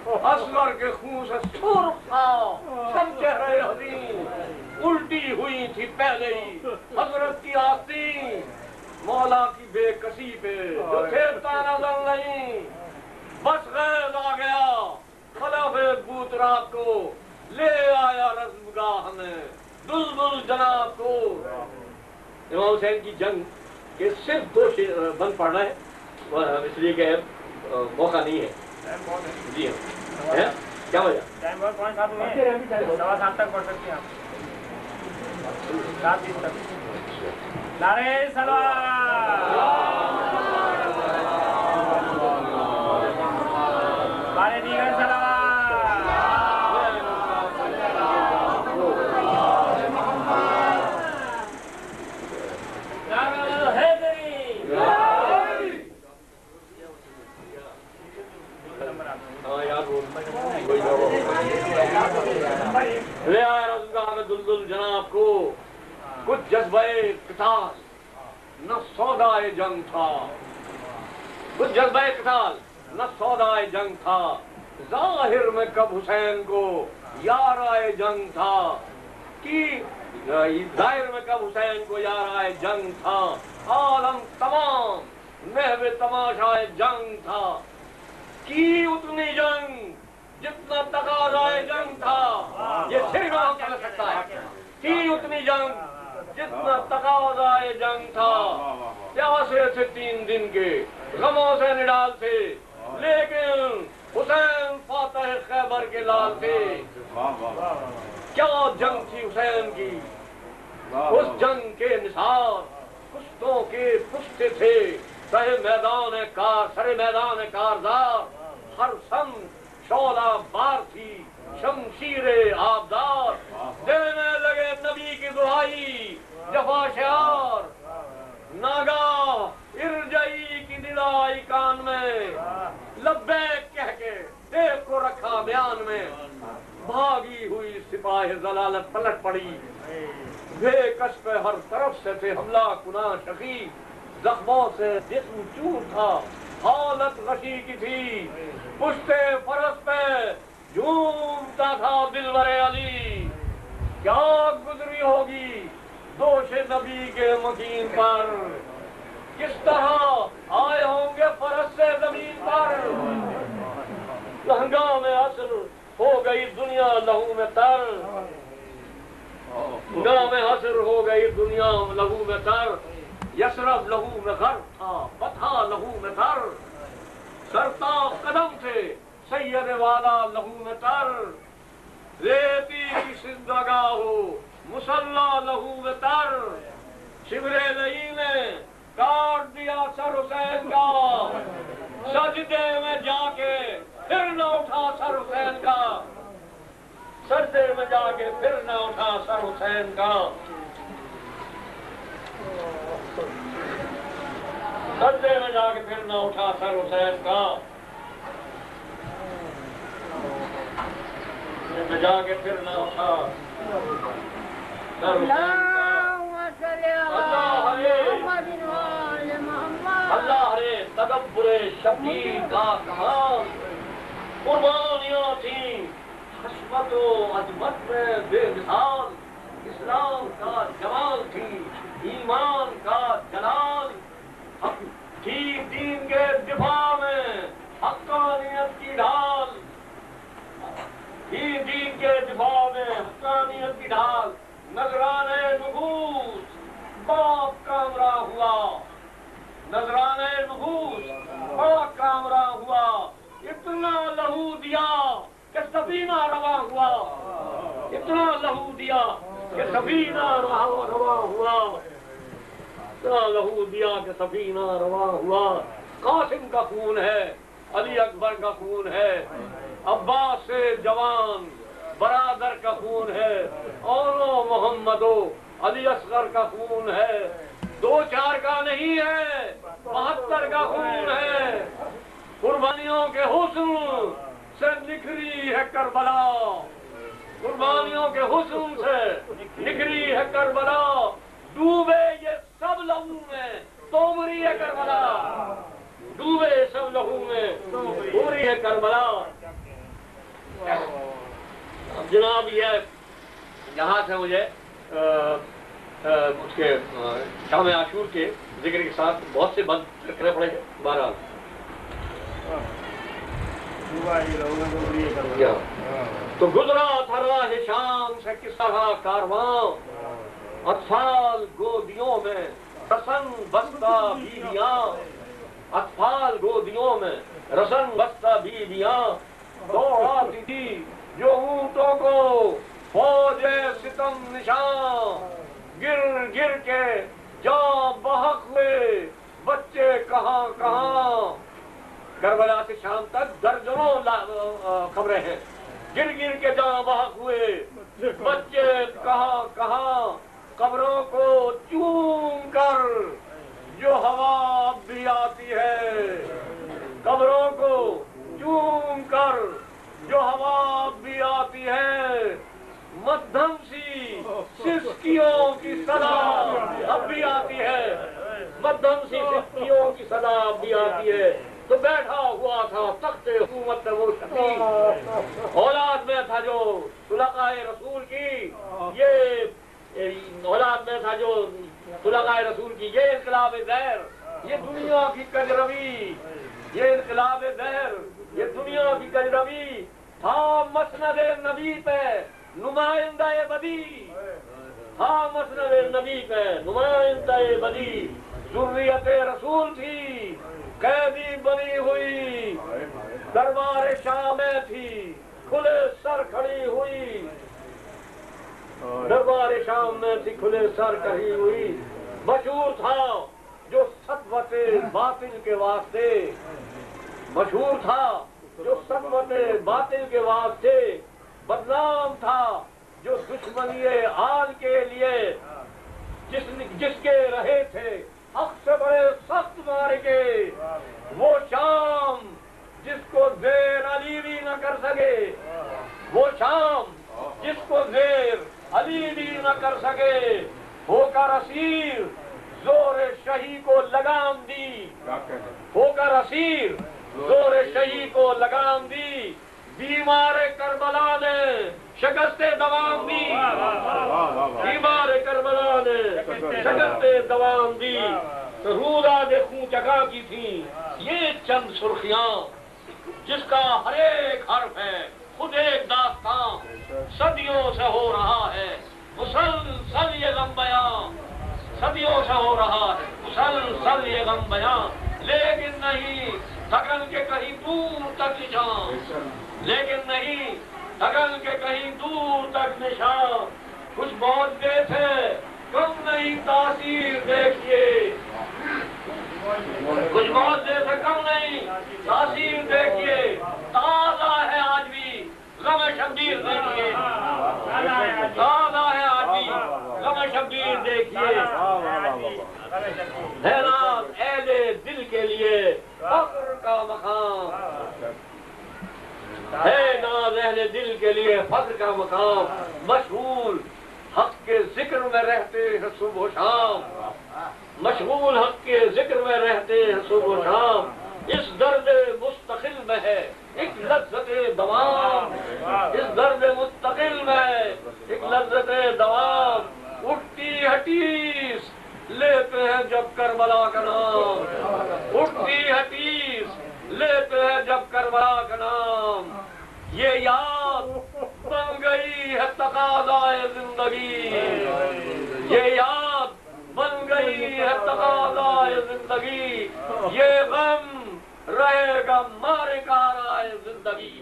اصغر کے خون سے سرخ تھا سب چہرے حزین، الٹی ہوئی تھی پہلے ہی حضرت کی آستین، مولا کی بے کسی پہ جو کھیلتا نظر نہیں، بس غیظ آ گیا خلف بوترا کو، لے آیا رزمگاہ میں دلدل جناب کو۔ امام حسین کی جنگ کے صرف 2 بند پڑھنا ہے، اس لیے کہ موقع نہیں ہے۔ جی ہاں، کیا وجہ؟ ٹائم بہت 5:7 ہوئے ہیں، 7:15 تک پڑھ سکتے ہیں آپ، 7:20 تک۔ نعرہ سلام، بارے دیگر سلام، لے آئے رزمگاہ میں دلدل جناب کو، کچھ جذبہ قتال نہ سودائے جنگ تھا، کچھ جذبہ قتال نہ سودائے جنگ تھا، ظاہر میں کب حسین کو یارائے جنگ تھا، کہ ظاہر میں کب حسین کو یارائے جنگ تھا، عالم تمام محو تماشائے جنگ تھا، کی اتنی جنگ جتنا تقاضائے جنگ تھا، یہ صرف آپ کہہ سکتا ہے، کی اتنی جنگ جتنا تقاضائے جنگ تھا، پیاسے تھے 3 دن کے غموں سے نڈال تھے، لیکن حسین فاتح خیبر کے لال تھے۔ کیا جنگ تھی حسین کی، اس جنگ کے نثار پشتوں کے پشتے تھے، سر میدان کارزار، ہر سمت شعلہ بار تھی شمشیر آبدار، دینے لگے نبی کی دہائی جفا شعار، ناگاہ ارجعی کی ندائی کان میں، لبیک کہہ کے دیکھ کو رکھا بیان میں، بھاگی ہوئی سپاہ ضلالت پلٹ پڑی، بے کش پہ ہر طرف سے تھے حملہ کناں شقی، زخموں سے جسم چور تھا حالت غشی کی تھی، پشتے فرس پہ جھومتا تھا دلبر علی، کیا گزری ہوگی دوش نبی کے مکین پر، کس طرح آئے ہوں گے فرس سے زمین پر، ہنگام عصر ہو گئی دنیا لہو میں تر، ہنگام عصر ہو گئی دنیا لہو میں تر، یسرب لہو میں غرق تھا فتح لہو میں تر، سرتا قدم تھے سید والا لہو میں تر، ریتی کی زندگاہ ہو مسلح لہو میں تر، شبر لئی نے کاٹ دیا سر حسین کا، سجدے میں جا کے پھر نہ اٹھا سر حسین کا، سجدے میں جا کے پھر نہ اٹھا سر حسین کا، سجدے میں جا کے پھر نہ اٹھا سر حسین کا، میں جا کے پھر نہ اٹھا سر حسین کا، اللہ رے تدبر شبیر کا کمال، قربانیاں تھیں حشمت و عظمت میں بے مثال، اسلام کا جمال تھی ایمان کا جلال، تھی دین کے دفاع میں حقانیت کی ڈھال، تھی دین کے دفاع میں حقانیت کی ڈھال، نذرانے نفوس باپ کامرہ ہوا، نذرانے نفوس باپ کامرہ ہوا، اتنا لہو دیا کہ سفینہ رواں ہوا، اتنا لہو دیا کہ سفینہ رواں ہوا، اتنا لہو دیا کہ سفینہ رواں ہوا، قاسم کا خون ہے علی اکبر کا خون ہے، عباس سے جوان برادر کا خون ہے، اولو محمدو علی اصغر کا خون ہے، 2-4 کا نہیں ہے 72 کا خون ہے، قربانیوں کے حسن سے نکھری ہے کربلا، قربانیوں کے حسن سے نکھری ہے کربلا، ڈوبے یہ سب لہو میں تومری ہے کربلا، ڈوبے سب لہو میں تومری ہے کربلا، جناب یہ یہاں سے مجھے اس کے شام عاشور کے ذکر کے ساتھ بہت سے بند کرنے پڑے ہیں. بہرحال تو گزرا تھا راہ شام سے کس طرح کارواں، اطفال گودیوں میں رسن بستہ بیویاں، اطفال گودیوں میں رسن بستہ بیویاں، دوڑاتی تھی جو اونٹوں کو فوج ستم نشان، گر گر کے جاں بحق ہوئے بچے کہاں کہاں. کربلا سے شام تک درجنوں خبریں ہیں. گر گر کے جاں بحق ہوئے بچے کہاں کہاں، قبروں کو چوم کر جو ہوا اب بھی آتی ہے، قبروں کو چوم کر جو ہوا اب بھی آتی ہے، مدھم سی سسکیوں کی صدا اب بھی آتی ہے، مدھم سی سسکیوں کی صدا اب بھی آتی ہے. تو بیٹھا ہوا تھا تخت حکومت وہ شفیع، اولاد میں تھا جو خلفائے رسول کی، یہ اولاد میں تھا جو خلفائے رسول کی، یہ انقلاب زہر، یہ دنیا کی کجروی، یہ انقلاب زہر، یہ دنیا کی کجروی تھا مسند نبی پہ نمائندہ بدی، تھا مسند نبی پہ نمائندہ بدی، ذریت رسول تھی قیدی بنی ہوئی، دربار شاہ میں تھی کھلے سر کھڑی ہوئی، دربار شام میں تھی کھلے سر کھڑی ہوئی. مشہور تھا جو سطوت باطل کے واسطے، مشہور تھا جو سطوت باطل کے واسطے، بدنام تھا جو دشمنی آل کے لیے، جس کے رہے تھے حق سے بڑے سخت مارکے، وہ شام جس کو زیر علی بھی نہ کر سکے، وہ شام جس کو زیر علی بھی نہ کر سکے، ہو کر اسیر زور شہی کو لگام دی، ہو کر اسیر زور شہی کو لگام دی، بیمار کربلا نے شکست دوام دی، بیمار کربلا نے شکست دوام دی. رودہ نے خون چکا کی تھی یہ چند سرخیاں، جس کا ہر ایک حرف ہے خود ایک داستان، صدیوں سے ہو رہا ہے مسلسل یہ غم بیاں، صدیوں سے ہو رہا ہے مسلسل یہ غم بیاں. لیکن نہیں تھکن کے کہیں دور تک نشان، لیکن نہیں تھکن کے کہیں دور تک نشان. کچھ بہت دے تھے کم نہیں تاثیر دیکھیے، کچھ بہت دے تھے کم نہیں تاثیر دیکھیے، تازہ ہے آج بھی غم شبیر دیکھیے، تازہ ہے آج بھی غم شبیر دیکھیے. ہے ناز اہل دل کے لیے فخر کا مقام، ہے ناز اہل دل کے لیے فخر کا مقام، مشغول حق کے ذکر میں رہتے ہیں صبح و شام، مشغول حق کے ذکر میں رہتے ہیں صبح و شام. اس درد مستقل میں ہے ایک لذت دوام، اس درد مستقل میں ایک لذت دوام. اٹھتی حدیث لیتے ہیں جب کربلا کا نام، اٹھتی حدیث لیتے ہیں جب کربلا کا نام. یہ یاد بن گئی ہے تقاضائے زندگی، یہ یاد بن گئی ہے تقاضائے زندگی، یہ غم رہے گا مارے کارائے زندگی.